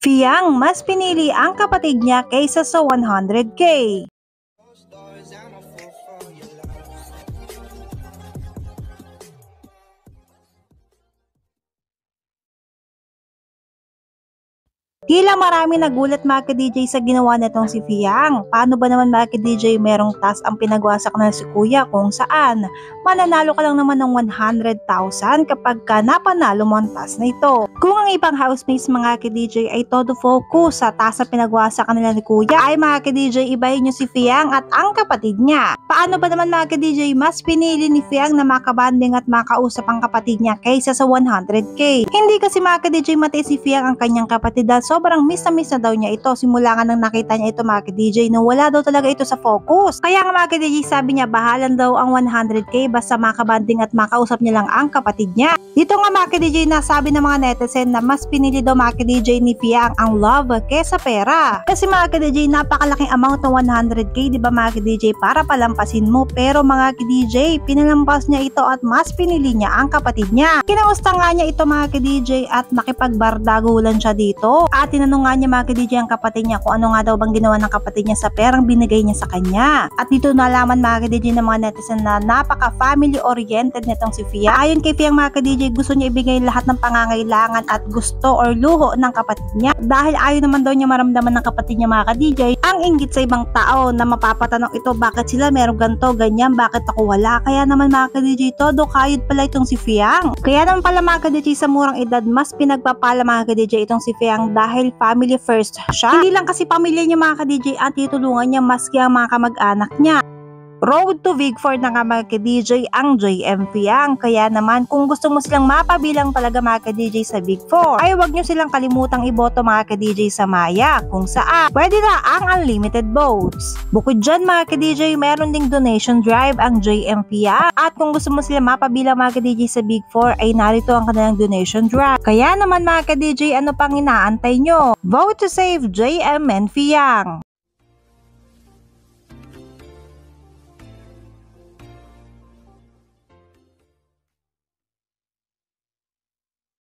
Fiang mas pinili ang kapatid niya kaysa sa 100K. Tila marami nagulat mga ka-DJ sa ginawa nitong si Fiang. Paano ba naman mga ka-DJ merong task ang pinagwasak na si Kuya kung saan mananalo ka lang naman ng 100,000 kapag ka napanalo mo ang task na ito. Kung ang ibang housemates mga ka-DJ ay todo focus sa task na pinagwasak nila ni Kuya, ay mga ka-DJ ibahin nyo si Fiang at ang kapatid niya. Paano ba naman mga ka-DJ mas pinili ni Fiang na makabanding at makausap ang kapatid niya kaysa sa 100K? Hindi kasi mga ka-DJ matiis si Fiang ang kanyang kapatid dahil sobrang miss na daw niya ito simula nga nang nakita niya ito mga ka-DJ na wala daw talaga ito sa focus. Kaya nga mga ka-DJ sabi niya bahalan daw ang 100K basta makabanding at makausap niya lang ang kapatid niya. Dito nga mga ka-DJ nasabi ng mga netizen na mas pinili daw mga ka-DJ ni Fiang ang love kesa pera. Kasi mga ka-DJ napakalaking amount ng 100K diba mga ka-DJ para palampasin mo, pero mga ka-DJ pinalampas niya ito at mas pinili niya ang kapatid niya. Kinamusta nga niya ito mga ka-DJ at nakipagbardagulan siya dito. At tinanong nga niya mga ka-DJ ang kapatid niya kung ano nga daw bang ginawa ng kapatid niya sa perang binigay niya sa kanya. At dito nalaman mga ka-DJ ng mga netizen na napaka-family oriented nitong si Fiang. Ayon kay Fiang mga ka-DJ, gusto niya ibigay lahat ng pangangailangan at gusto or luho ng kapatid niya. Dahil ayaw naman daw niya maramdaman ng kapatid niya mga ka-DJ ang inggit sa ibang tao na mapapatanong ito bakit sila meron ganto, ganyan, bakit ako wala. Kaya naman mga ka-DJ todo kayod pala itong si Fiang. Kaya naman pala mga ka-DJ sa murang edad mas pinagpapala mga ka-DJ itong si Fiang dahil family first siya. Hindi lang kasi pamilya niya mga ka-DJ at tutulungan niya maski ang mga kamag-anak niya. Road to Big 4 na nga mga ka-DJ ang JM Fiang. Kaya naman kung gusto mo silang mapabilang talaga mga ka-DJ sa Big 4 ay wag nyo silang kalimutang iboto mga ka-DJ sa Maya kung saan pwede na ang unlimited votes. Bukod dyan mga ka-DJ meron ding donation drive ang JM Fiang at kung gusto mo silang mapabilang mga ka-DJ sa Big 4 ay narito ang kanilang donation drive. Kaya naman mga ka-DJ ano pang inaantay nyo? Vote to save JM and Fiang.